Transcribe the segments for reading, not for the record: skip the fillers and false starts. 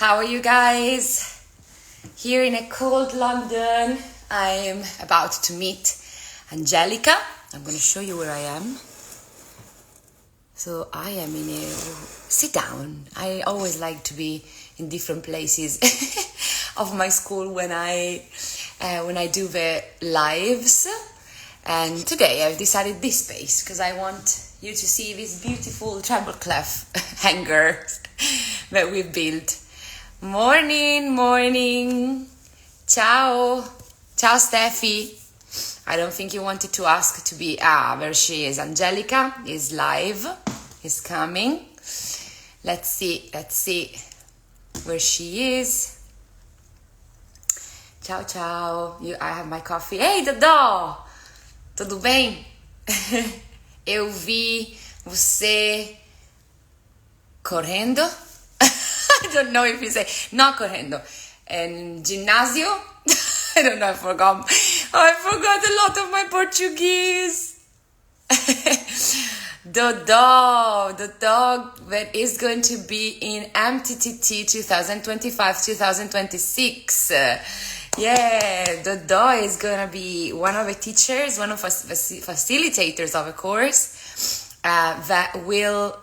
How are you guys? Here in a cold London, I'm about to meet Angelica. I'm going to show you where I am. So I am in a... Sit down. I always like to be in different places of my school when I do the lives. And today I've decided this space because I want you to see this beautiful treble clef hanger that we've built. Morning. Ciao. Ciao, Steffi. I don't think you wanted to ask to be... there she is. Angelica is live. Is coming. Let's see where she is. Ciao. I have my coffee. Hey, Dodô! Tudo bem? Eu vi você correndo. I don't know if you say, not correndo. Ginásio? I don't know, I forgot a lot of my Portuguese. The dog that is going to be in MTTT 2025-2026. Yeah, the dog is going to be one of the teachers, one of the facilitators of a course that will...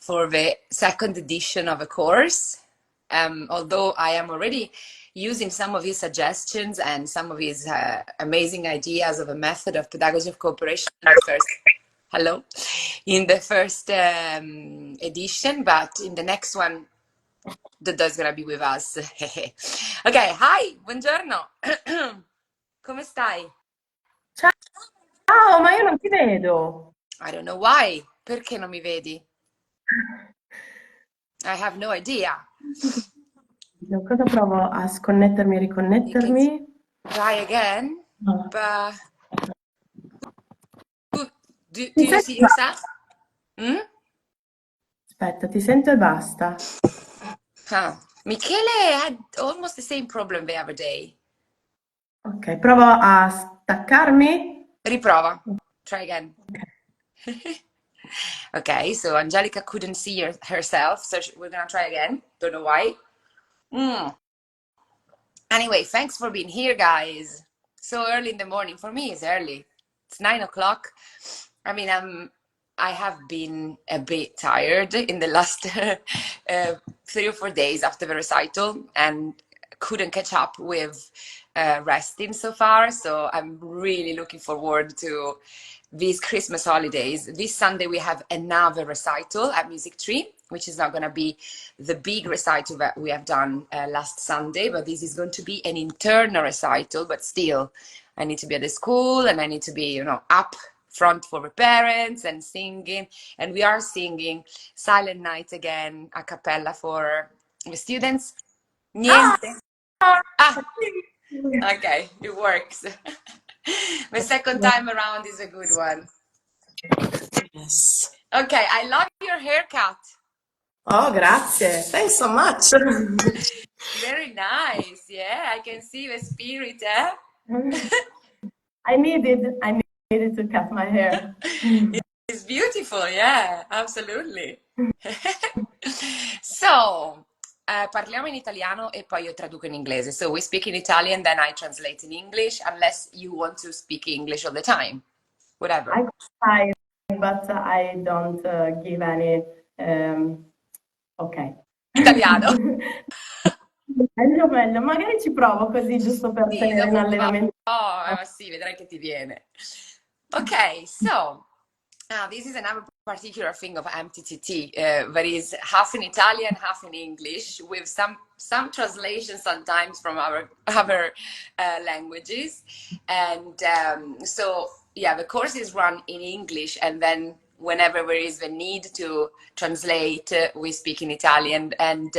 for the second edition of a course, although I am already using some of his suggestions and some of his amazing ideas of a method of pedagogy of cooperation in the first edition, but in the next one, Dodo's gonna be with us. Okay, hi, buongiorno. Come stai? Ciao, ma io non ti vedo. I don't know why. Perché non mi vedi? I have no idea. Cosa provo a sconnettermi e riconnettermi? Try again. No. But do Ti you see yourself? Aspetta, ti sento e basta. Michele had almost the same problem the other day. Ok, provo a staccarmi. Riprova. Try again. Okay, so Angelica couldn't see herself, so we're gonna try again. Don't know why. Anyway, thanks for being here, guys. So early in the morning. For me, it's early. It's 9 o'clock. I mean, I have been a bit tired in the last 3 or 4 days after the recital and couldn't catch up with resting so far. So I'm really looking forward to these Christmas holidays. This Sunday we have another recital at Music Tree, which is not going to be the big recital that we have done last Sunday, but this is going to be an internal recital. But still, I need to be at the school and I need to be, up front for the parents and singing. And we are singing Silent Night again, a cappella for the students. Niente. Okay, it works. The second time around is a good one. Yes. Okay, I love your haircut. Oh, grazie. Thanks so much. Very nice. Yeah, I can see the spirit, eh? I needed to cut my hair. It's beautiful, yeah, absolutely. So, parliamo in italiano e poi io traduco in inglese. So we speak in Italian, then I translate in English, unless you want to speak English all the time. Whatever. I try, but I don't give any... Ok. Italiano. Meglio, magari ci provo così giusto per tenere in allenamento. Sì, vedrai che ti viene. Okay, so this is another particular thing of MTTT that is half in Italian, half in English, with some translation sometimes from our other languages. And so, yeah, the course is run in English, and then whenever there is the need to translate, we speak in Italian. And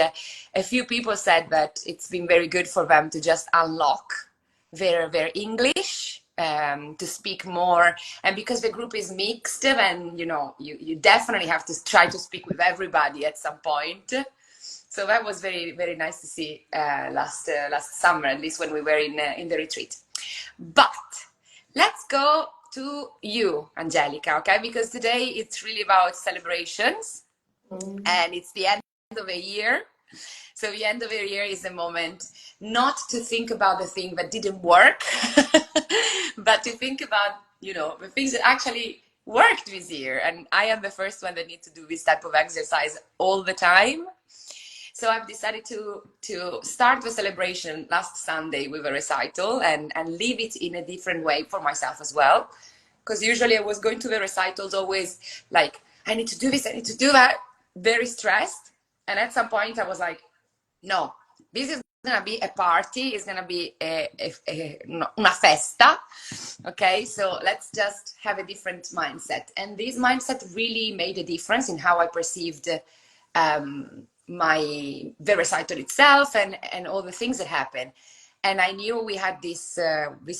a few people said that it's been very good for them to just unlock their English, to speak more. And because the group is mixed, then you definitely have to try to speak with everybody at some point. So that was very, very nice to see last summer, at least when we were in the retreat. But let's go to you, Angelica, okay? Because today it's really about celebrations Mm. and it's the end of a year. So the end of a year is a moment not to think about the thing that didn't work, but to think about, the things that actually worked this year. And I am the first one that needs to do this type of exercise all the time. So I've decided to start the celebration last Sunday with a recital and leave it in a different way for myself as well. Because usually I was going to the recitals always like, I need to do this, I need to do that, very stressed. And at some point I was like, no, this is gonna be a party, it's gonna be una festa, okay? So let's just have a different mindset. And this mindset really made a difference in how I perceived the recital itself and all the things that happened. And I knew we had this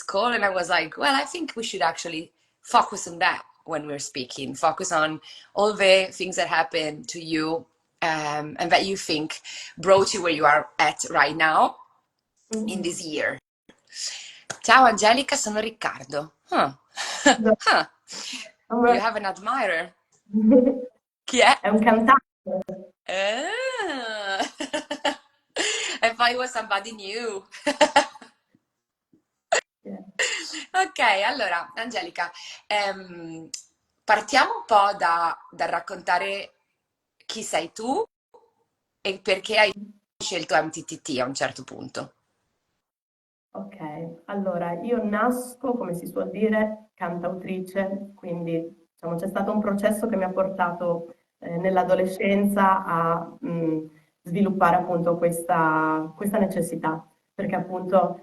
call, and I was like, well, I think we should actually focus on that when we're speaking. Focus on all the things that happened to you and that you think brought you where you are at right now in Mm. this year. Ciao Angelica, sono Riccardo. Huh. Huh. You have an admirer. Chi è? È un cantante. Ah. I thought it was somebody new. Ok, allora, Angelica, partiamo un po' da raccontare chi sei tu e perché hai scelto MTTT a un certo punto. Ok, allora io nasco, come si suol dire, cantautrice, quindi diciamo, c'è stato un processo che mi ha portato nell'adolescenza a sviluppare appunto questa necessità, perché appunto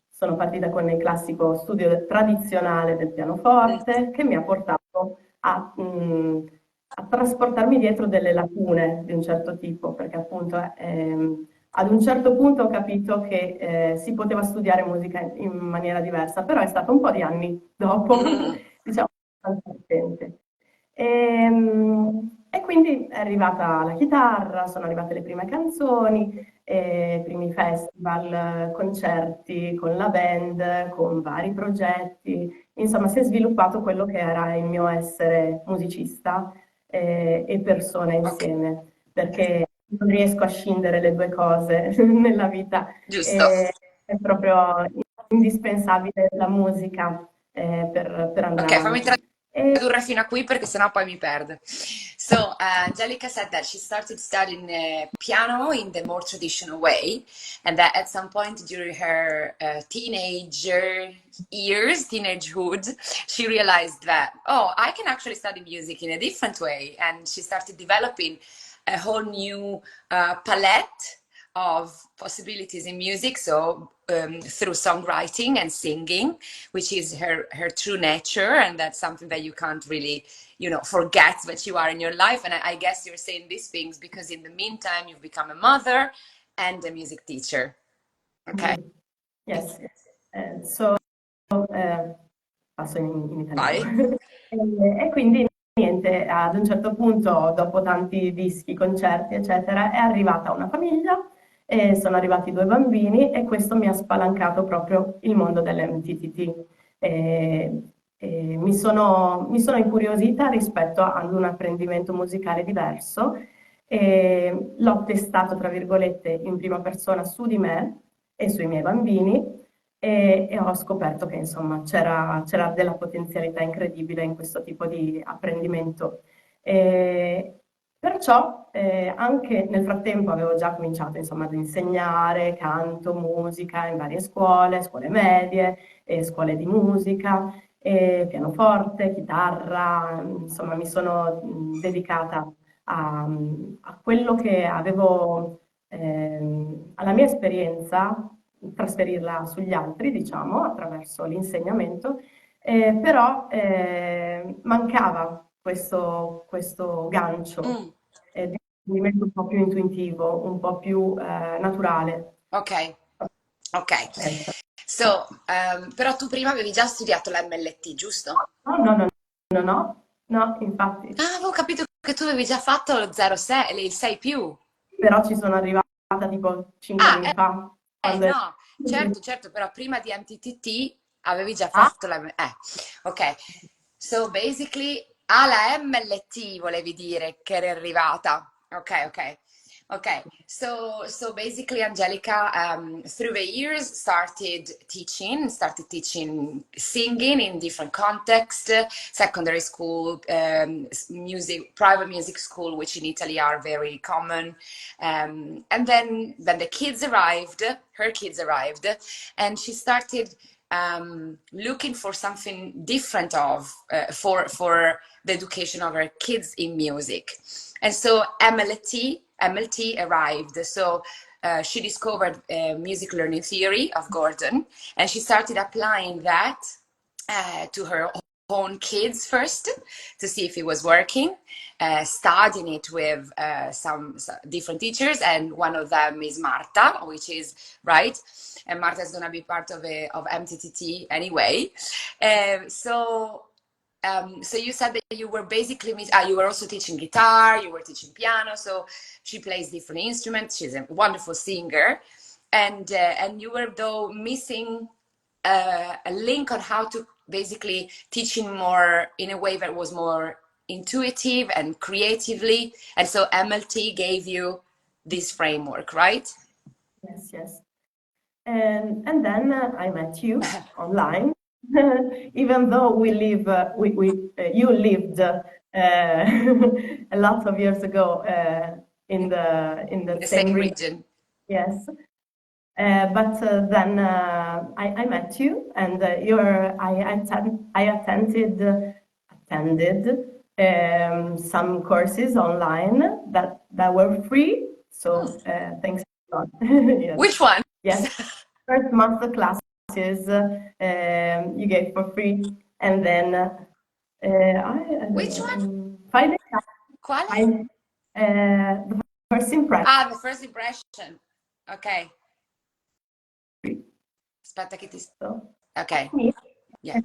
sono partita con il classico studio tradizionale del Mm, pianoforte che mi ha portato a trasportarmi dietro delle lacune di un certo tipo, perché appunto ad un certo punto ho capito che si poteva studiare musica in maniera diversa, però è stato un po' di anni dopo, mm, diciamo, abbastanza recente. E quindi è arrivata la chitarra, sono arrivate le prime canzoni, i primi festival, concerti con la band, con vari progetti. Insomma, si è sviluppato quello che era il mio essere musicista e persona ok, insieme, perché non riesco a scindere le due cose nella vita. giusto. È proprio indispensabile la musica per andare Ok, fammi avanti. E tradurre fino a qui perché sennò poi mi perdo. So, Angelica said that she started studying piano in the more traditional way, and that at some point during her teenager years, teenagehood, she realized that, oh, I can actually study music in a different way. And she started developing a whole new palette of possibilities in music. So through songwriting and singing, which is her true nature, and that's something that you can't really, forget that you are in your life. And I guess you're saying these things because in the meantime you've become a mother and a music teacher. Okay, mhm, yes. So, eh, passo in italiano. vai. E quindi niente, ad un certo punto, dopo tanti dischi, concerti, eccetera, è arrivata una famiglia e sono arrivati due bambini e questo mi ha spalancato proprio il mondo dell'MTTT. E, mi sono incuriosita rispetto ad un apprendimento musicale diverso e l'ho testato, tra virgolette, in prima persona su di me e sui miei bambini e ho scoperto che insomma c'era della potenzialità incredibile in questo tipo di apprendimento. E perciò anche nel frattempo avevo già cominciato insomma ad insegnare canto, musica in varie scuole, scuole medie, scuole di musica, pianoforte, chitarra, insomma mi sono dedicata a quello che avevo, alla mia esperienza, trasferirla sugli altri, diciamo, attraverso l'insegnamento, però mancava questo gancio Mm, di apprendimento un po' più intuitivo, un po' più naturale. ok, ok. Ecco. So, però tu prima avevi già studiato la MLT, giusto? No, no, no, no, no, no, infatti. Ah, avevo capito che tu avevi già fatto lo 06, il 6 più. Però ci sono arrivata tipo 5 Ah, anni fa, quando ero... no, certo, certo, però prima di MTTT Avevi già Ah, fatto la... ok. So basically, alla MLT volevi dire che eri arrivata. Ok, ok. Okay, so basically, Angelica, through the years, started teaching singing in different contexts, secondary school, music, private music school, which in Italy are very common. And then when the kids arrived, her kids arrived, and she started looking for something different for the education of her kids in music. And so MLT arrived. So she discovered music learning theory of Gordon, and she started applying that to her own kids first to see if it was working, studying it with some different teachers, and one of them is Marta, which is right. And Marta is going to be part of MTTT anyway. So you said that you were basically you were also teaching guitar, you were teaching piano, so she plays different instruments. She's a wonderful singer, and you were though missing a link on how to basically teaching more in a way that was more intuitive and creatively, and so MLT gave you this framework, right? yes, yes. And then I met you online, even though you lived a lot of years ago in In the the same same region. region. Yes. But then I met you, and attended some courses online that were free. So thanks a lot. Yes. Which one? Yes. First master classes you gave for free, and then I don't Which one? know, 5 days Quale? the first impression. Ah, the first impression. Ok. Aspetta che ti... So, Ok. me. Yeah.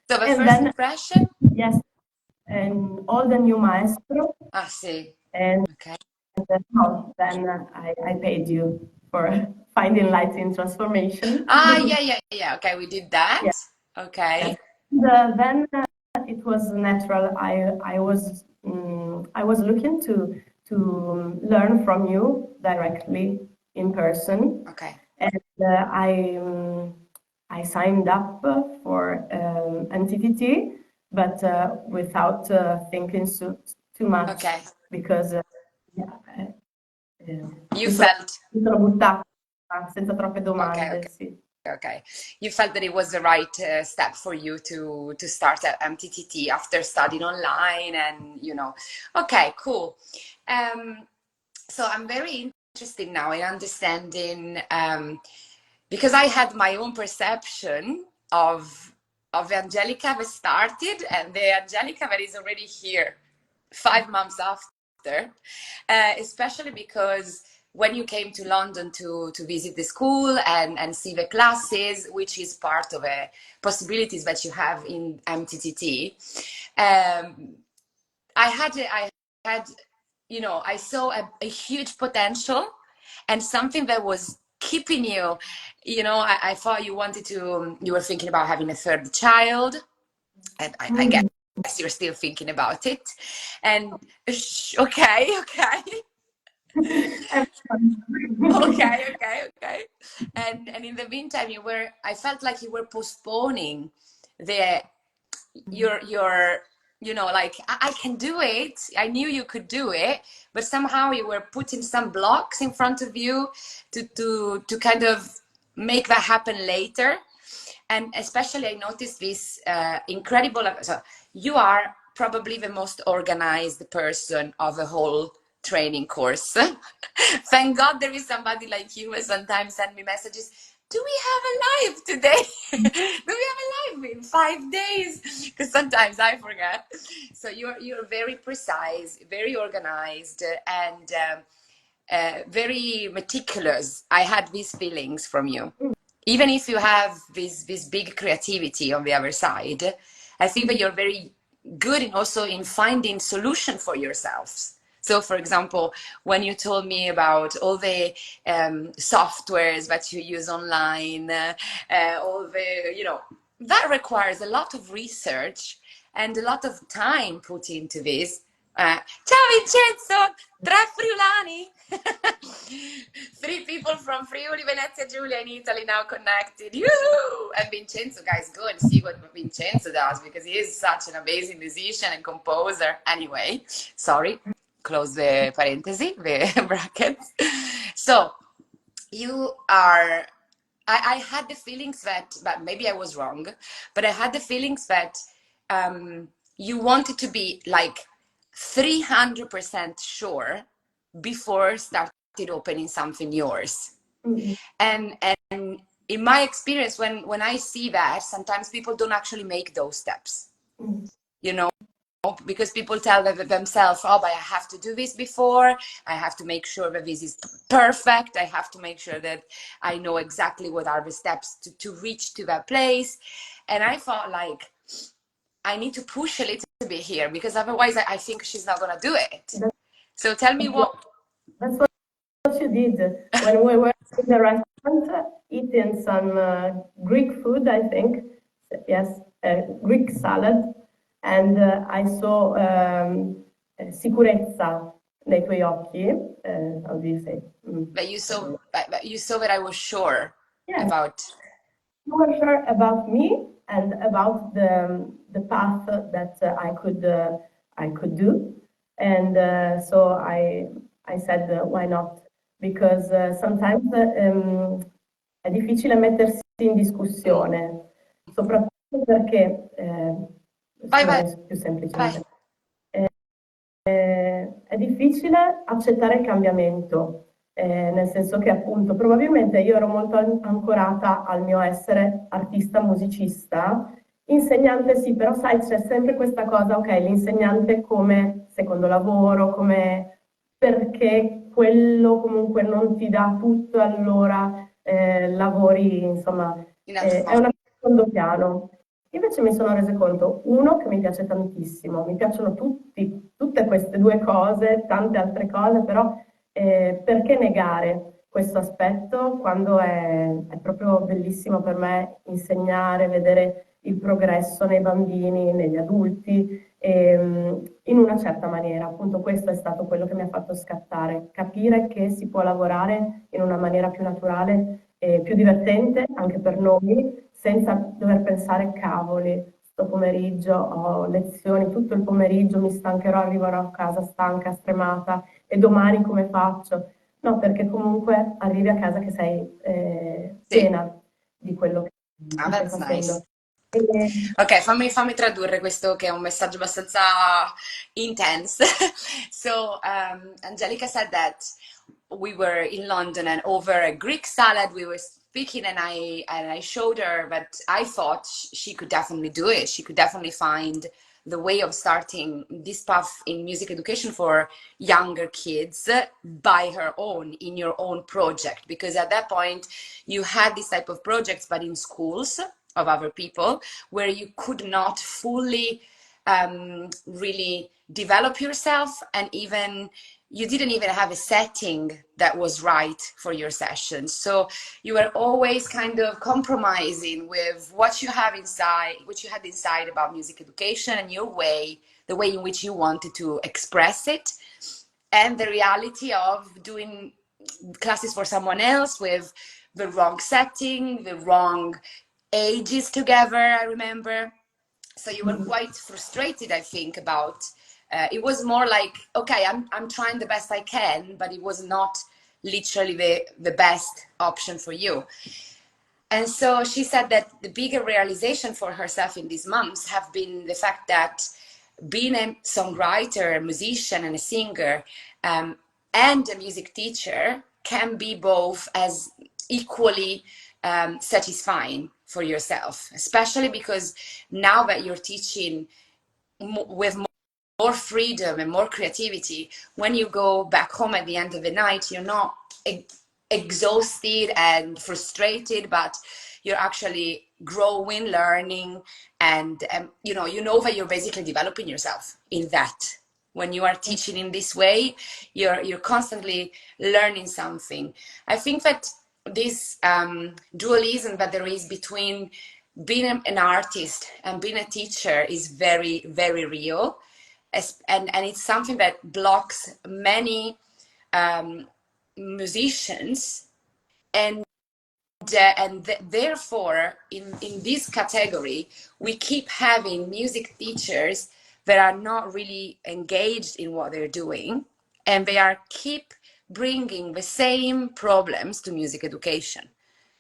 So the And first then, impression? yes, and all the new maestro, Ah, sì. and Ok. then I paid you for finding light in transformation. Ah, yeah. Okay, we did that. Yeah, Okay. yes. Then it was natural. I was looking to learn from you directly in person, Okay. and I signed up for NTTT, but without thinking too much Okay. because yeah, You mi sono, felt mi sono buttata senza troppe okay. domande, sì. Okay. You felt that it was the right step for you to start at MTTT after studying online and Okay, cool. Um, so I'm very interested now in understanding because I had my own perception of Angelica that started and the Angelica that is already here 5 months after, especially because when you came to London to visit the school and see the classes, which is part of the possibilities that you have in MTTT, I had I saw a huge potential and something that was keeping you. I thought you were thinking about having a third child, and I guess Mm. you're still thinking about it. And okay. Okay. And in the meantime, I felt like you were postponing the your like I can do it. I knew you could do it, but somehow you were putting some blocks in front of you to kind of make that happen later. And especially I noticed this incredible, so you are probably the most organized person of the whole training course. Thank God there is somebody like you who sometimes send me messages. Do we have a live today? Do we have a live in 5 days? Because sometimes I forget. So you're very precise, very organized, and very meticulous. I had these feelings from you. Even if you have this big creativity on the other side, I think that you're very good in also in finding solution for yourselves. So, for example, when you told me about all the softwares that you use online, all the, that requires a lot of research and a lot of time put into this. Ciao Vincenzo, tre friulani. Three people from Friuli, Venezia Giulia in Italy now connected. Yoo-hoo! And Vincenzo, guys, go and see what Vincenzo does because he is such an amazing musician and composer. Anyway, sorry, close the parenthesis, the brackets. So you are, I had the feelings that, but maybe I was wrong, but I had the feelings that you wanted to be like 300% sure before started opening something yours. Mm-hmm. And in my experience, when I see that, sometimes people don't actually make those steps, you know, because people tell themselves, oh, but I have to do this before, I have to make sure that this is perfect, I have to make sure that I know exactly what are the steps to reach to that place. And I thought, like, I need to push a little bit here because otherwise I think she's not gonna do it. So tell me what. That's what you did when we were in the restaurant eating some Greek food, I think. Yes, Greek salad. And I saw sicurezza nei tuoi occhi. How do you say? But you saw that I was sure Yes, about. you were sure about me and about the path that I could do. And so I said, why not? Because sometimes è difficile mettersi in discussione, soprattutto perché, Vai, vai, scusa, più vai. semplicemente, è difficile accettare il cambiamento, nel senso che appunto probabilmente io ero molto ancorata al mio essere artista musicista, insegnante sì, però sai c'è sempre questa cosa, ok, l'insegnante come secondo lavoro, come perché quello comunque non ti dà tutto, allora lavori, insomma, In altro è modo. una secondo piano. Invece mi sono resa conto, uno, che mi piace tantissimo, mi piacciono tutte queste due cose, tante altre cose, però perché negare questo aspetto quando è proprio bellissimo per me insegnare, vedere il progresso nei bambini, negli adulti, in una certa maniera. Appunto questo è stato quello che mi ha fatto scattare, capire che si può lavorare in una maniera più naturale e più divertente anche per noi, senza dover pensare, cavoli, sto pomeriggio ho lezioni tutto il pomeriggio, mi stancherò, arriverò a casa stanca, stremata, e domani come faccio? No, perché comunque arrivi a casa che sei Sì. piena di quello Ah, che stai that's nice. facendo. E, Ok, fammi tradurre questo che è un messaggio abbastanza intense. So, Angelica said that we were in London and over a Greek salad we were speaking, and I showed her that I thought she could definitely do it. She could definitely find the way of starting this path in music education for younger kids by her own, in your own project, because at that point you had this type of projects but in schools of other people where you could not fully really develop yourself, and even you didn't even have a setting that was right for your session. So you were always kind of compromising with what you have inside, what you had inside about music education and your way, the way in which you wanted to express it, and the reality of doing classes for someone else with the wrong setting, the wrong ages together, I remember. So you were quite frustrated, I think, about it was more like, okay, I'm trying the best I can, but it was not literally the best option for you. And so she said that the bigger realization for herself in these months have been the fact that being a songwriter, a musician, and a singer, and a music teacher can be both as equally satisfying for yourself, especially because now that you're teaching with more freedom and more creativity, when you go back home at the end of the night, you're not exhausted and frustrated, but you're actually growing, learning, and you know that you're basically developing yourself in that. When you are teaching in this way, you're constantly learning something. I think that this dualism that there is between being an artist and being a teacher is very, very real. And it's something that blocks many musicians. Therefore, in this category, we keep having music teachers that are not really engaged in what they're doing, and they are keep bringing the same problems to music education.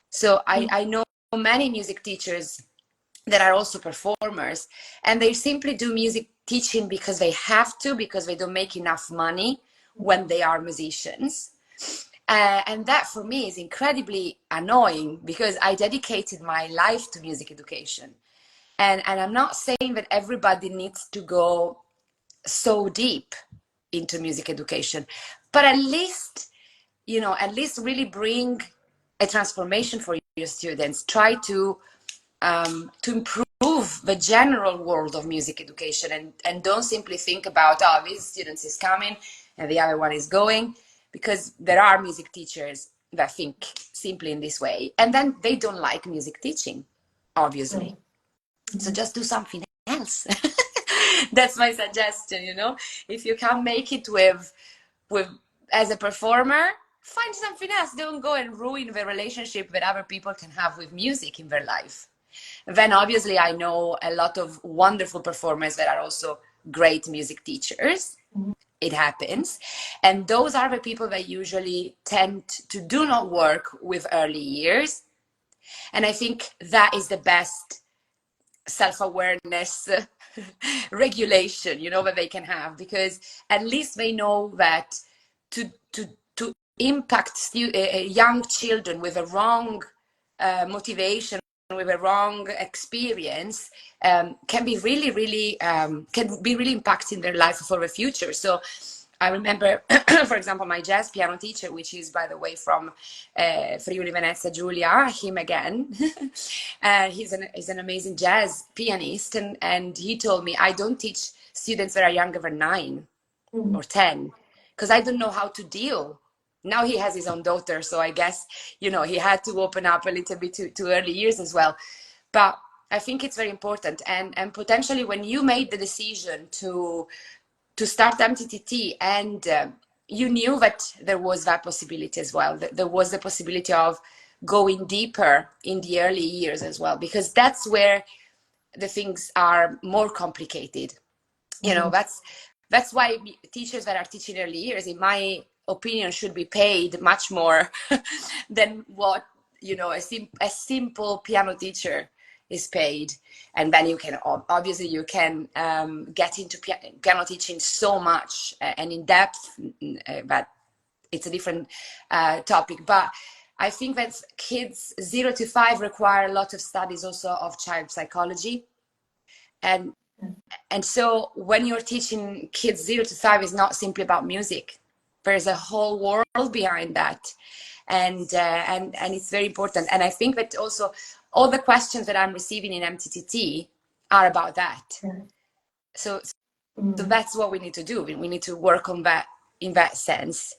So I know many music teachers that are also performers, and they simply do music teaching because they have to, because they don't make enough money when they are musicians. And that for me is incredibly annoying, because I dedicated my life to music education. And I'm not saying that everybody needs to go so deep into music education, but at least, at least really bring a transformation for your students. Try to improve the general world of music education, and don't simply think about, oh, this student is coming and the other one is going, because there are music teachers that think simply in this way, and then they don't like music teaching, obviously. So just do something else. That's my suggestion. If you can't make it with as a performer, find something else. Don't go and ruin the relationship that other people can have with music in their life. Then obviously I know a lot of wonderful performers that are also great music teachers. It happens. And those are the people that usually tend to do not work with early years. And I think that is the best self-awareness regulation, that they can have, because at least they know that to impact young children with a wrong motivation, with a wrong experience, can be really, really impacting their life for the future. So I remember, for example, my jazz piano teacher, which is, by the way, from Friuli Venezia Giulia, him again. He's an amazing jazz pianist, and he told me, I don't teach students that are younger than 9 or 10, because I don't know how to deal. Now he has his own daughter, so I guess, he had to open up a little bit to early years as well. But I think it's very important. And potentially when you made the decision to start MTTT, and you knew that there was that possibility as well, that there was the possibility of going deeper in the early years as well, because that's where the things are more complicated. That's why teachers that are teaching early years, in my opinion, should be paid much more than what a simple piano teacher is paid. And then you can obviously get into piano teaching so much and in depth, but it's a different topic. But I think that kids 0 to 5 require a lot of studies also of child psychology. And so when you're teaching kids 0 to 5, it's not simply about music. There's a whole world behind that. And it's very important. And I think that also all the questions that I'm receiving in MTTT are about that. So that's what we need to do. We need to work on that in that sense.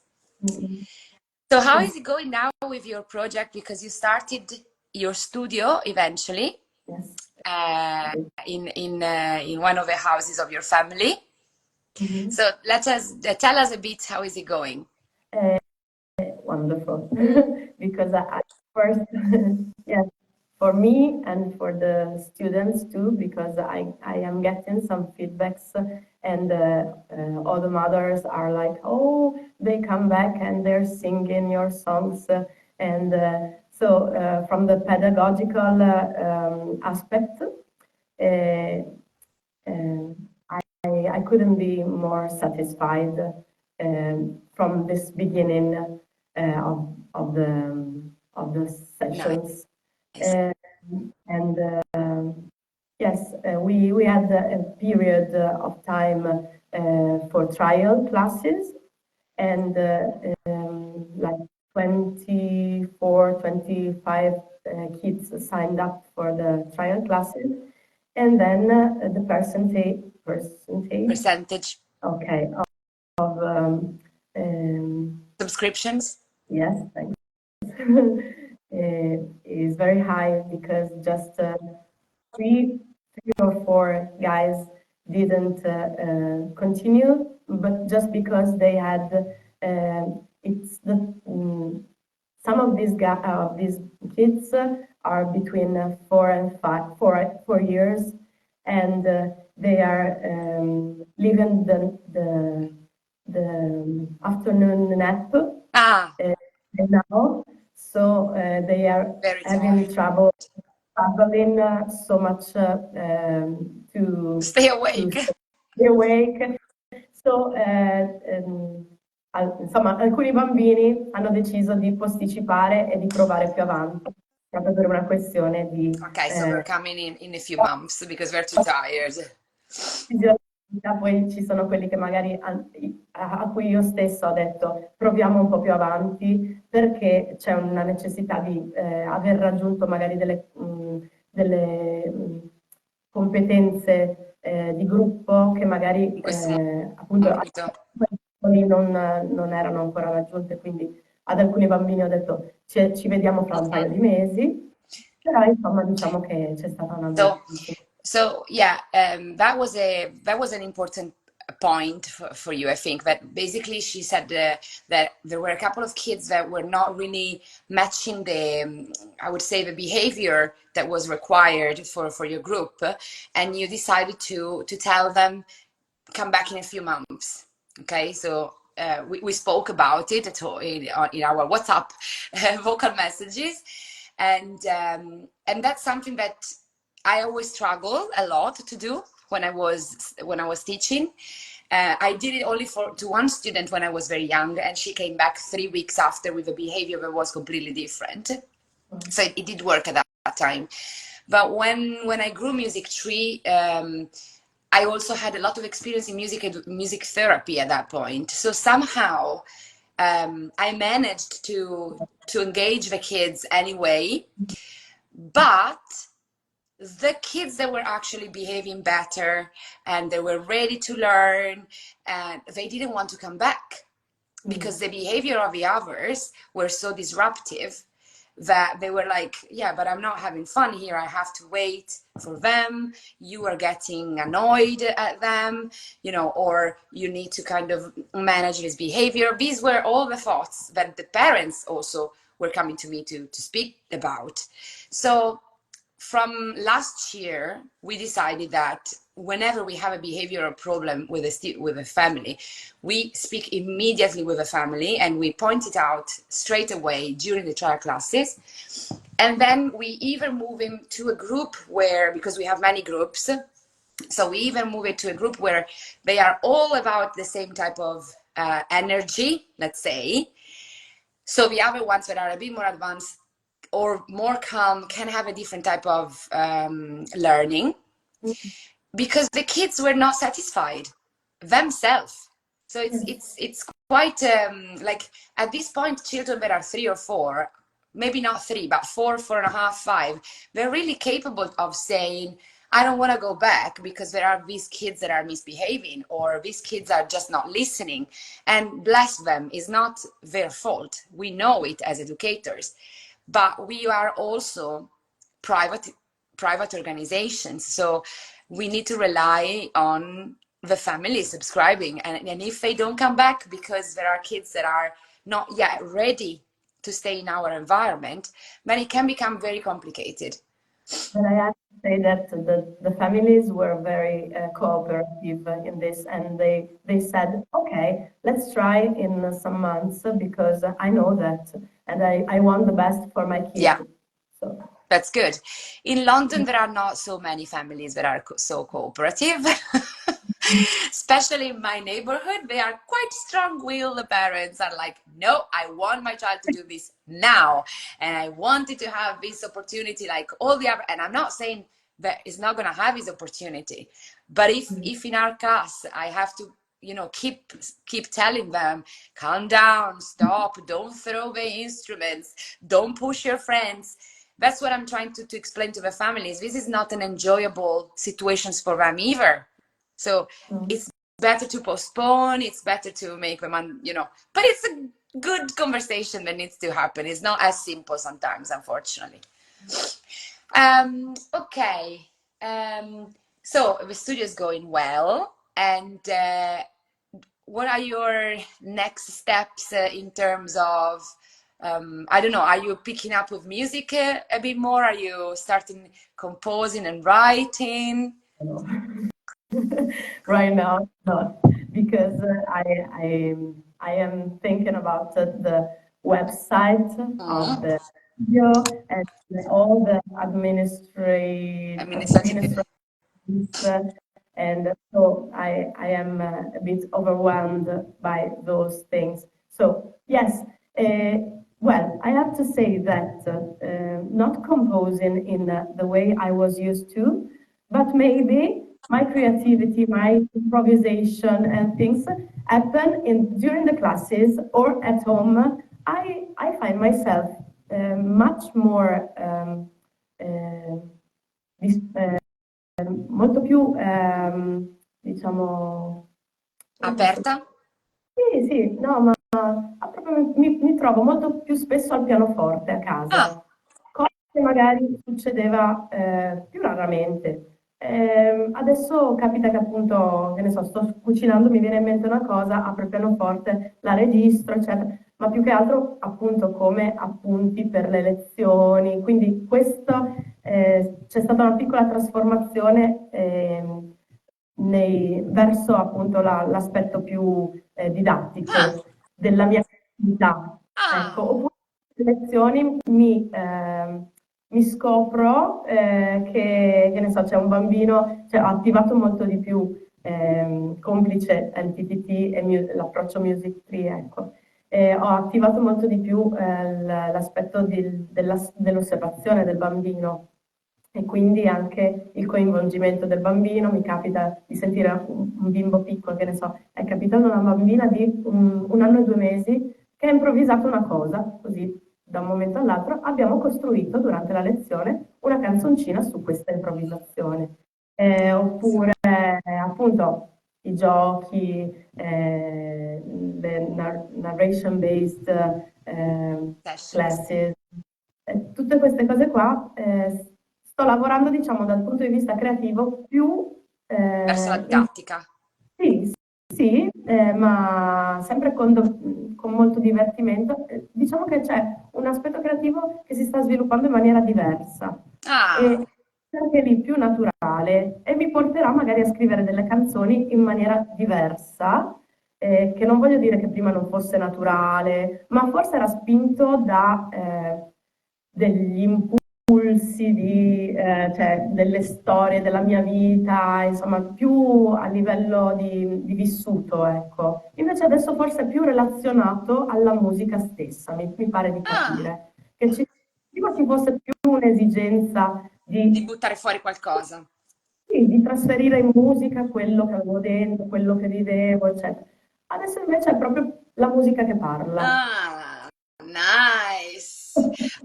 So how is it going now with your project? Because you started your studio eventually. In one of the houses of your family. So tell us a bit, how is it going? Wonderful. Because first, yes, for me and for the students too, because I am getting some feedbacks, and all the mothers are like, oh, they come back and they're singing your songs. So from the pedagogical aspect, I couldn't be more satisfied from this beginning of the sessions. Nice. Yes, we had a period of time for trial classes, and like 24, 25 kids signed up for the trial classes, and then the percentage Okay, of Subscriptions? yes, thanks. Is very high because just three or four guys didn't continue, but just because they had it's the some of these kids are between 4 years, and they are leaving the afternoon nap Ah, now, so they are very having tired. trouble traveling so much Stay to awake. stay awake. So, insomma, alcuni bambini hanno deciso di posticipare e di provare più avanti, proprio per una questione di Okay, so we're coming in a few months because we're too tired. fisiologica. Poi ci sono quelli che magari a cui io stessa ho detto proviamo un po' più avanti perché c'è una necessità di aver raggiunto magari delle competenze di gruppo che magari In questo appunto momento. non erano ancora raggiunte, quindi ad alcuni bambini ho detto ci vediamo fra un paio Mhm. di mesi, però insomma diciamo che c'è stata una So, bellissima. so yeah, that was an important point for you. I think that basically she said that there were a couple of kids that were not really matching the, I would say, the behavior that was required for your group, and you decided to tell them come back in a few months. Okay, so we spoke about it in our WhatsApp vocal messages, and that's something that I always struggle a lot to do when I was teaching. I did it only to one student when I was very young, and she came back 3 weeks after with a behavior that was completely different. So it did work at that time. But when I grew music tree, I also had a lot of experience in music therapy at that point. So somehow I managed to engage the kids anyway, but the kids that were actually behaving better and they were ready to learn and they didn't want to come back because the behavior of the others were so disruptive that they were like, yeah, but I'm not having fun here. I have to wait for them. You are getting annoyed at them, or you need to kind of manage this behavior. These were all the thoughts that the parents also were coming to me to speak about. So from last year, we decided that whenever we have a behavioral problem with a family, we speak immediately with the family and we point it out straight away during the trial classes. And then we even move into a group where, because we have many groups, so we even move it to a group where they are all about the same type of energy, let's say. So the other ones that are a bit more advanced or more calm can have a different type of learning because the kids were not satisfied themselves. So it's quite like at this point, children that are 3 or 4, maybe not 3, but 4, 4.5, 5, they're really capable of saying, I don't want to go back because there are these kids that are misbehaving or these kids are just not listening. And bless them, it's not their fault. We know it as educators, but we are also private private organizations. So we need to rely on the family subscribing. And if they don't come back because there are kids that are not yet ready to stay in our environment, then it can become very complicated. But I have to say that the families were very cooperative in this, and they said, okay, let's try in some months because I know that, and I want the best for my Yeah, kids. So. that's good. In London, there are not so many families that are so cooperative. Especially in my neighborhood, they are quite strong-willed. The parents are like, no, I want my child to do this now. And I wanted to have this opportunity like all the other. And I'm not saying that it's not going to have his opportunity. But if in our class, I have to keep telling them, calm down, stop, don't throw the instruments, don't push your friends. That's what I'm trying to explain to the families. This is not an enjoyable situation for them either. So it's better to postpone, it's better to make them, but it's a good conversation that needs to happen. It's not as simple sometimes, unfortunately. Okay. So the studio is going well, and what are your next steps in terms of, I don't know, are you picking up with music a bit more? Are you starting composing and writing? Right now, not because I am thinking about the website of Mm, the studio and all the administrative. administrative and so I am a bit overwhelmed by those things. So yes, well, I have to say that not composing in the way I was used to, but maybe my creativity, my improvisation and things happen during the classes or at home. I find myself much more molto più, diciamo, come posso Aperta? sì, sì, no, ma proprio mi trovo molto più spesso al pianoforte a Ah, casa, cosa che magari succedeva più raramente. Adesso capita che appunto, che ne so, sto cucinando, mi viene in mente una cosa, apro il pianoforte, la registro, eccetera, ma più che altro appunto come appunti per le lezioni. Quindi questo c'è stata una piccola trasformazione verso appunto l'aspetto più ah, didattico della mia attività. ah, Ecco, oppure nelle lezioni mi scopro che ne so, c'è un bambino, cioè, ho attivato molto di più, complice MTTT e l'approccio Music Tree, ecco. Ho attivato molto di più l'aspetto dell'osservazione del bambino e quindi anche il coinvolgimento del bambino. Mi capita di sentire un bimbo piccolo, che ne so, è capitato una bambina di un anno e 2 mesi che ha improvvisato una cosa, così da un momento all'altro abbiamo costruito durante la lezione una canzoncina su questa improvvisazione. Oppure appunto i giochi, le narration based sessions. classes, tutte queste cose qua. Sto lavorando, diciamo, dal punto di vista creativo più Verso la in didattica. sì, sì, ma sempre con molto divertimento. Diciamo che c'è un aspetto creativo che si sta sviluppando in maniera diversa Ah, e anche lì più naturale e mi porterà magari a scrivere delle canzoni in maniera diversa, che non voglio dire che prima non fosse naturale, ma forse era spinto da degli impulsi cioè, delle storie della mia vita, insomma, più a livello di vissuto, ecco. Invece adesso forse è più relazionato alla musica stessa, mi pare di ah, capire. Prima ci fosse più un'esigenza di di, buttare fuori qualcosa. sì, di trasferire in musica quello che avevo dentro, quello che vivevo, eccetera. Adesso invece è proprio la musica che parla. Ah, nice.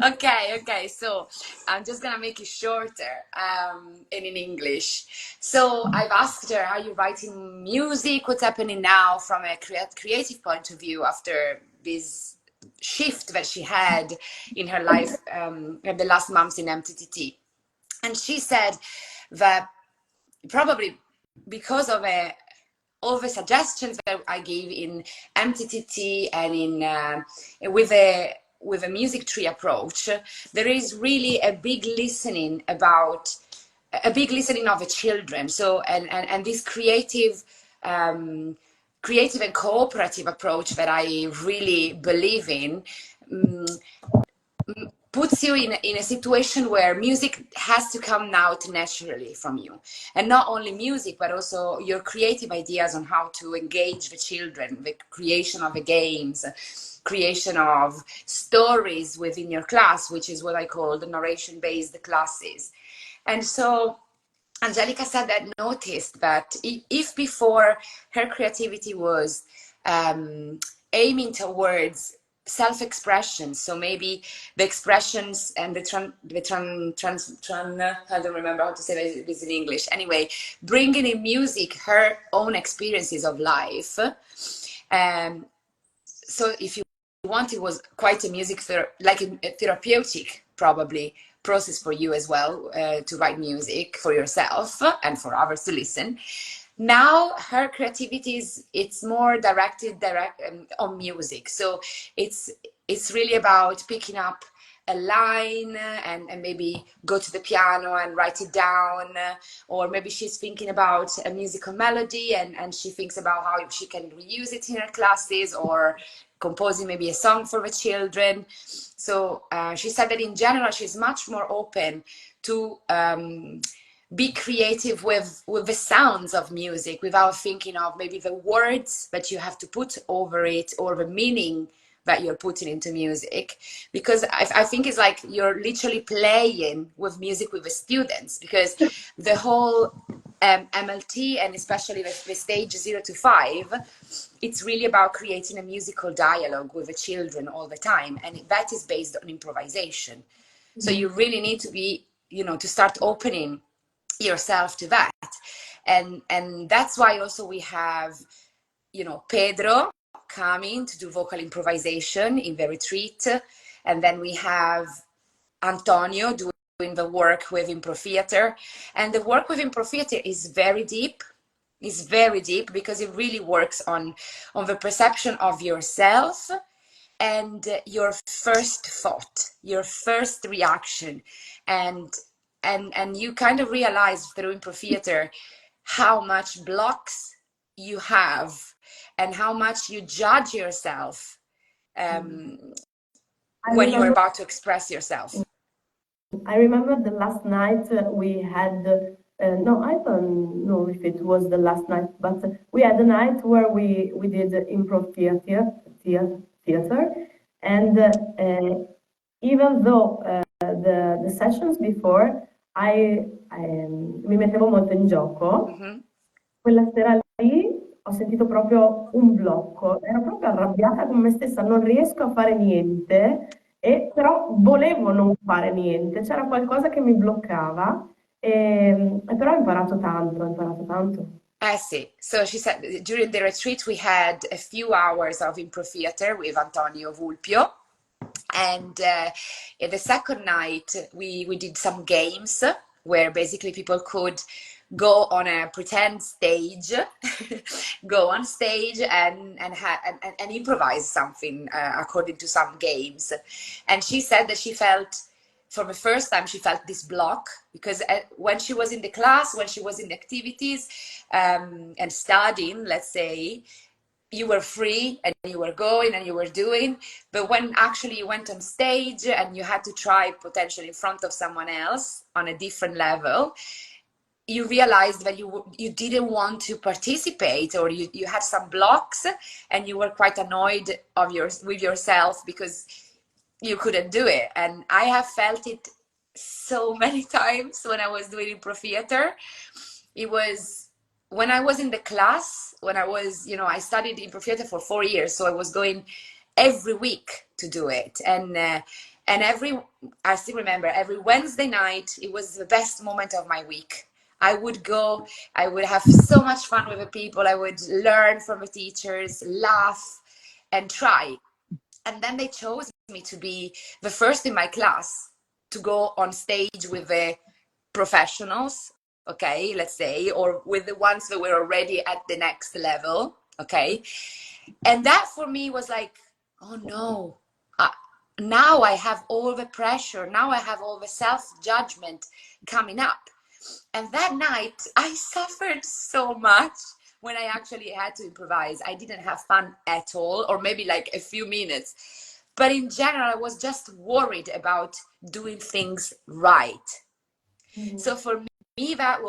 Okay, okay. So I'm just gonna make it shorter, and in English. So I've asked her, are you writing music? What's happening now from a creative point of view after this shift that she had in her life in the last months in MTTT? And she said that probably because of all the suggestions that I gave in MTTT and in with a music tree approach, there is really a big listening of the children. So and this um, creative and cooperative approach that I really believe in. Um, Puts you in a situation where music has to come out naturally from you, and not only music but also your creative ideas on how to engage the children, the creation of the games, creation of stories within your class, which is what I call the narration based classes. And so Angelica said that noticed that if before her creativity was um, aiming towards self-expression. So maybe the expressions and I don't remember how to say this in English. Anyway, bringing in music her own experiences of life. So if you want, it was quite a like a therapeutic probably process for you as well, to write music for yourself and for others to listen. Now her creativity it's more directed on music. So it's really about picking up a line and maybe go to the piano and write it down, or maybe she's thinking about a musical melody and she thinks about how she can reuse it in her classes, or composing maybe a song for the children. So she said that in general she's much more open to be creative with the sounds of music without thinking of maybe the words that you have to put over it or the meaning that you're putting into music, because I think it's like you're literally playing with music with the students, because the whole MLT, and especially the stage 0 to 5, it's really about creating a musical dialogue with the children all the time, and that is based on improvisation. So you really need to be, to start opening yourself to that, and that's why also we have Pedro coming to do vocal improvisation in the retreat, and then we have Antonio doing the work with Impro Theater. And the work with Impro Theater is very deep. It's very deep because it really works on the perception of yourself and your first thought, your first reaction, and you kind of realize through Impro Theater how much blocks you have and how much you judge yourself when you're about to express yourself. I remember the last night we had, no, I don't know if it was the last night, but we had a night where we did improv theater, and even though the sessions before mi mettevo molto in gioco, quella sera lì ho sentito proprio un blocco, ero proprio arrabbiata con me stessa, non riesco a fare niente, e però volevo non fare niente, c'era qualcosa che mi bloccava, e però ho imparato tanto, ho imparato tanto. I see. So she said during the retreat we had a few hours of improv theater with Antonio Vulpio. And the second night we did some games where basically people could go on a pretend stage, go on stage and improvise something according to some games. And she said that she felt, for the first time, she felt this block because when she was in the class, when she was in the activities and studying, let's say, you were free and you were going and you were doing, but when actually you went on stage and you had to try potentially in front of someone else on a different level, you realized that you didn't want to participate, or you had some blocks and you were quite annoyed with yourself because you couldn't do it. And I have felt it so many times when I was doing improv theater. It was when I was in the class, when I was, I studied improv theater for 4 years, so I was going every week to do it. And I still remember, every Wednesday night, it was the best moment of my week. I would go, I would have so much fun with the people, I would learn from the teachers, laugh, and try. And then they chose me to be the first in my class to go on stage with the professionals, okay, let's say, or with the ones that were already at the next level, okay. And that for me was like, oh no, now I have all the pressure, now I have all the self-judgment coming up. And that night I suffered so much when I actually had to improvise. I didn't have fun at all, or maybe like a few minutes, but in general I was just worried about doing things right. So for me that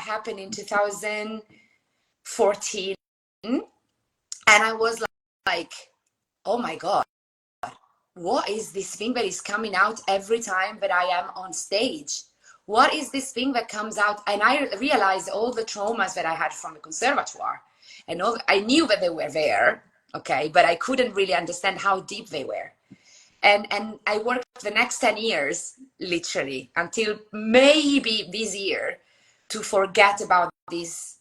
happened in 2014, and I was like, oh my god, what is this thing that is coming out every time that I am on stage? What is this thing that comes out? And I realized all the traumas that I had from the conservatoire, and I knew that they were there, okay? But I couldn't really understand how deep they were. And I worked the next 10 years, literally, until maybe this year, to forget about this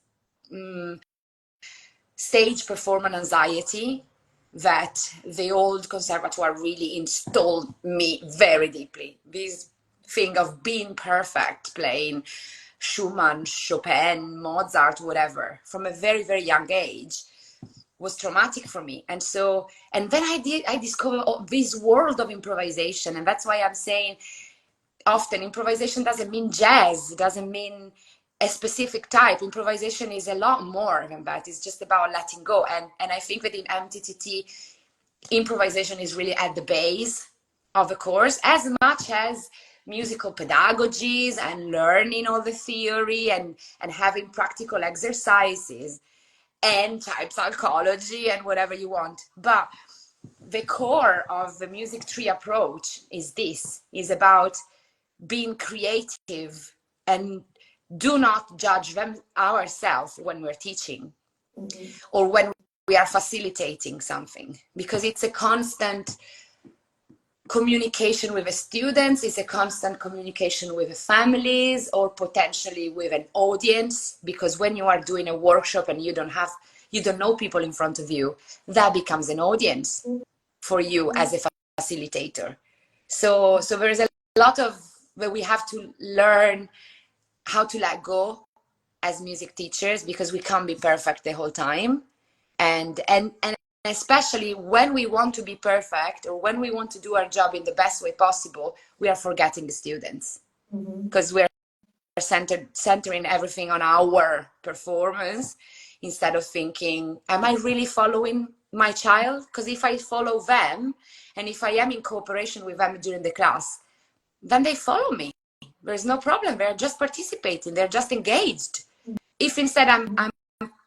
stage performance anxiety that the old conservatoire really installed me very deeply. This thing of being perfect, playing Schumann, Chopin, Mozart, whatever, from a very, very young age was traumatic for me. And so, and then I discovered this world of improvisation. And that's why I'm saying often improvisation doesn't mean jazz, it doesn't mean a specific type. Improvisation is a lot more than that. It's just about letting go. And I think that in MTTT, improvisation is really at the base of the course, as much as musical pedagogies and learning all the theory and having practical exercises and type psychology and whatever you want. But the core of the music tree approach is about being creative and do not judge them ourselves when we're teaching or when we are facilitating something, because it's a constant communication with the students, it's a constant communication with the families or potentially with an audience, because when you are doing a workshop and you don't know people in front of you, that becomes an audience for you as a facilitator. So there is a lot of where we have to learn how to let go as music teachers, because we can't be perfect the whole time. And especially when we want to be perfect or when we want to do our job in the best way possible, we are forgetting the students, because we're centering everything on our performance instead of thinking, am I really following my child? Because if I follow them and if I am in cooperation with them during the class, then they follow me. There's no problem. They're just participating. They're just engaged. If instead I'm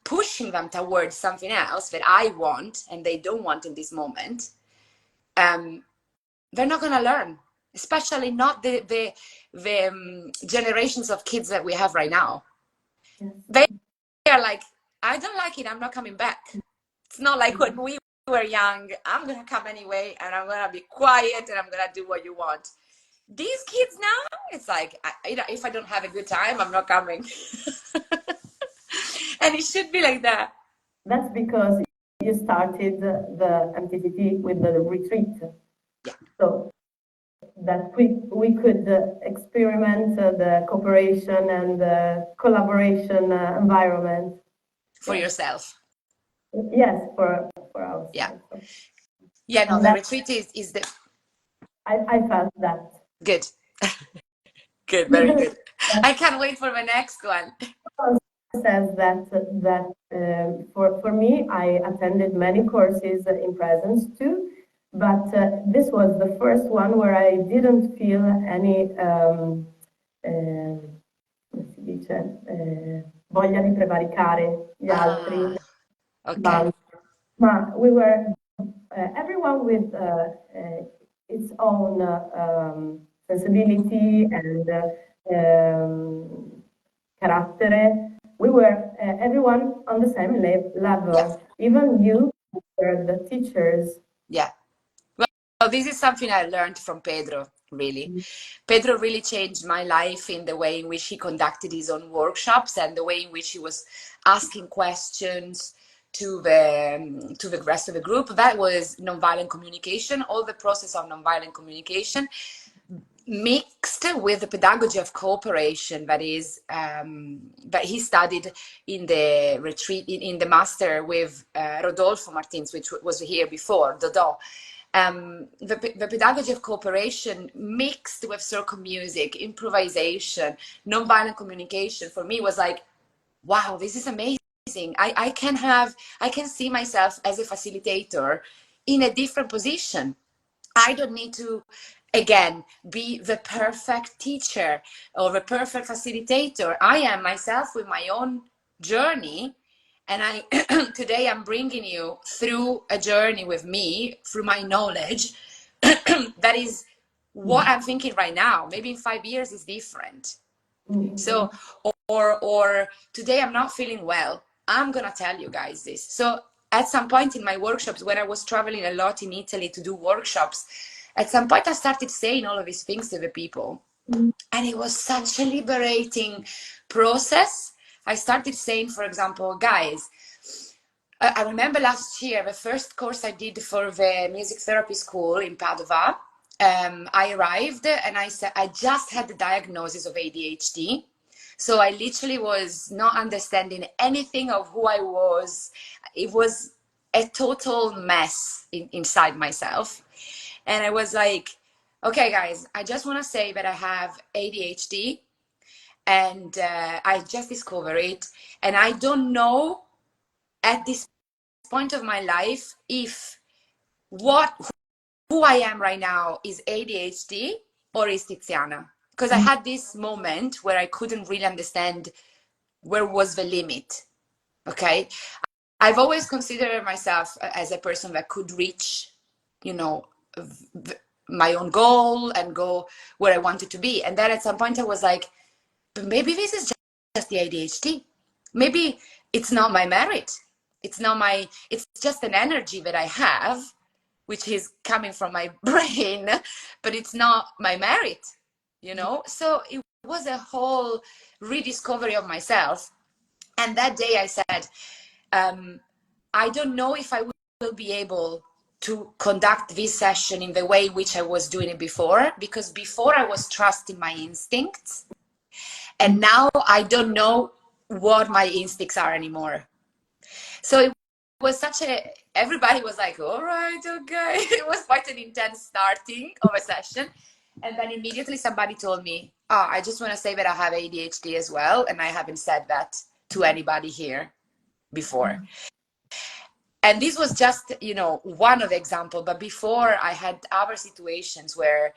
pushing them towards something else that I want and they don't want in this moment, they're not going to learn, especially not the generations of kids that we have right now. They are like, I don't like it, I'm not coming back. It's not like when we were young, I'm going to come anyway and I'm going to be quiet and I'm going to do what you want. These kids now, it's like, if I don't have a good time, I'm not coming. And it should be like that. That's because you started the MTTT with the retreat. Yeah. So that we could experiment the cooperation and the collaboration environment. For yourself. Yes, for ourselves. Yeah. Yeah, no, the retreat is the... I felt that. Good. Good, very good. I can't wait for the next one. Says that for me, I attended many courses in presence too, but this was the first one where I didn't feel any come si dice, voglia di prevaricare gli altri. Okay. Ma we were everyone with its own sensibility and carattere. We were everyone on the same level. Yeah. Even you were the teachers. Yeah. Well, this is something I learned from Pedro, really. Pedro really changed my life in the way in which he conducted his own workshops and the way in which he was asking questions to the rest of the group. That was nonviolent communication, all the process of nonviolent communication mixed with the pedagogy of cooperation that he studied in the retreat in the master with Rodolfo Martins, which was here before, Dodo. The pedagogy of cooperation mixed with circle music, improvisation, nonviolent communication for me was like, wow, this is amazing. I can see myself as a facilitator in a different position. I don't need to, again, be the perfect teacher or the perfect facilitator. I am myself with my own journey. And today I'm bringing you through a journey with me, through my knowledge. That is what I'm thinking right now. Maybe in 5 years is different. So, or today I'm not feeling well. I'm going to tell you guys this. So at some point in my workshops, when I was traveling a lot in Italy to do workshops, at some point I started saying all of these things to the people. And it was such a liberating process. I started saying, for example, guys, I remember last year, the first course I did for the music therapy school in Padova, I arrived and I said, I just had the diagnosis of ADHD. So I literally was not understanding anything of who I was. It was a total mess inside myself. And I was like, okay, guys, I just want to say that I have ADHD and I just discovered it. And I don't know at this point of my life if what who I am right now is ADHD or is Tiziana. Because I had this moment where I couldn't really understand where was the limit. Okay. I've always considered myself as a person that could reach, you know, my own goal and go where I wanted to be. And then at some point I was like, but maybe this is just the ADHD. Maybe it's not my merit. It's just an energy that I have, which is coming from my brain, but it's not my merit, you know? So it was a whole rediscovery of myself. And that day I said, I don't know if I will be able to conduct this session in the way which I was doing it before, because before I was trusting my instincts. And now I don't know what my instincts are anymore. So it was everybody was like, all right, okay. It was quite an intense starting of a session. And then immediately somebody told me, oh, I just want to say that I have ADHD as well. And I haven't said that to anybody here before. And this was just, one of the examples. But before I had other situations where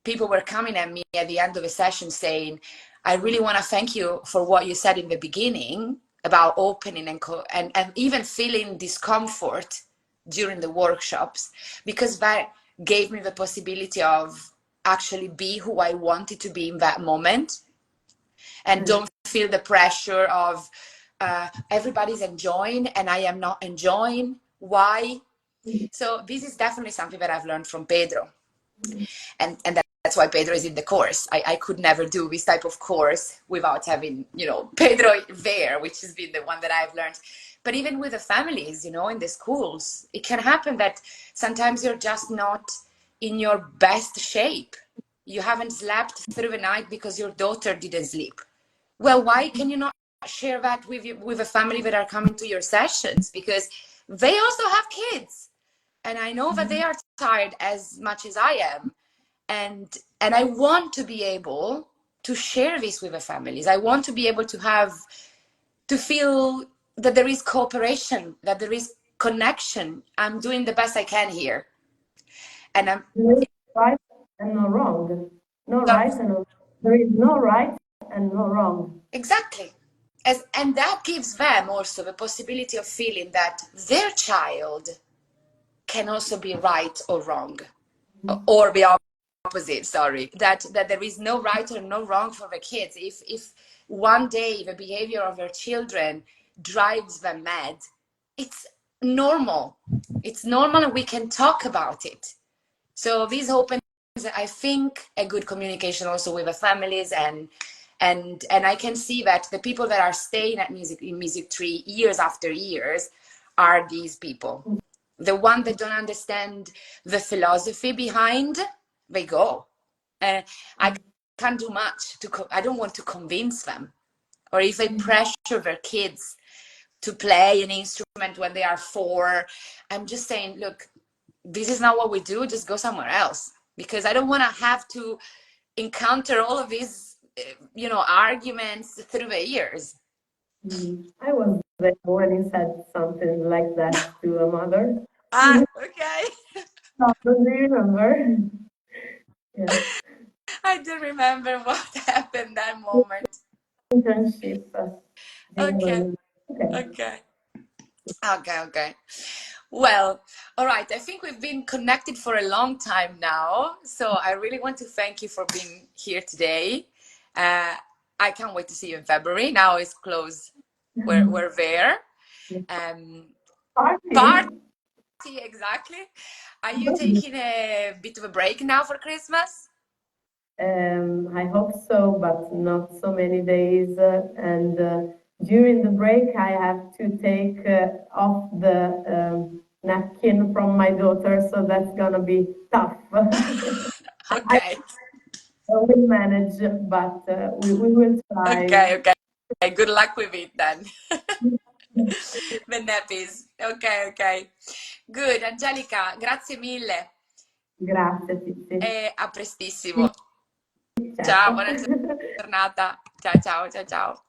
people were coming at me at the end of a session saying, I really want to thank you for what you said in the beginning about opening and even feeling discomfort during the workshops, because that gave me the possibility of actually be who I wanted to be in that moment and don't feel the pressure of everybody's enjoying and I am not enjoying. Why? So this is definitely something that I've learned from Pedro. And that's why Pedro is in the course. I could never do this type of course without having, Pedro there, which has been the one that I've learned. But even with the families, in the schools, it can happen that sometimes you're just not in your best shape. You haven't slept through the night because your daughter didn't sleep. Well, why can you not share that with a family that are coming to your sessions? Because they also have kids. And I know that they are tired as much as I am. And I want to be able to share this with the families. I want to be able to feel that there is cooperation, that there is connection. I'm doing the best I can here. And I'm There is right and no wrong. No right and no, there is no right and no wrong. exactly. And that gives them also the possibility of feeling that their child can also be right or wrong, or the opposite, sorry, that there is no right or no wrong for the kids. If one day the behavior of their children drives them mad, it's normal. It's normal and we can talk about it. So this opens, I think, a good communication also with the families, and I can see that the people that are staying at Music Tree years after years are these people. The one that don't understand the philosophy behind, they go. And I can't do much I don't want to convince them. Or if they pressure their kids to play an instrument when they are 4, I'm just saying, look, this is not what we do, just go somewhere else. Because I don't want to have to encounter all of these, arguments through the years. I was there when you said something like that to a mother. Okay. Do you remember? Yeah. I do remember what happened that moment. Internship. Okay. Okay. Okay. Okay. Well, all right. I think we've been connected for a long time now. So I really want to thank you for being here today. Uh, I can't wait to see you in February. Now it's close. We're there. Um, Party? Party, exactly. Are you taking a bit of a break now for Christmas? I hope so, but not so many days. And during the break, I have to take off the napkin from my daughter, so that's gonna be tough. I Okay, will manage, but we will try. okay, okay. Good luck with it then. The nappies. Ok, ok. Good, Angelica, grazie mille Grazie, Tizi. e a prestissimo. Ciao, Certo. buona giornata. Ciao, ciao, ciao, ciao.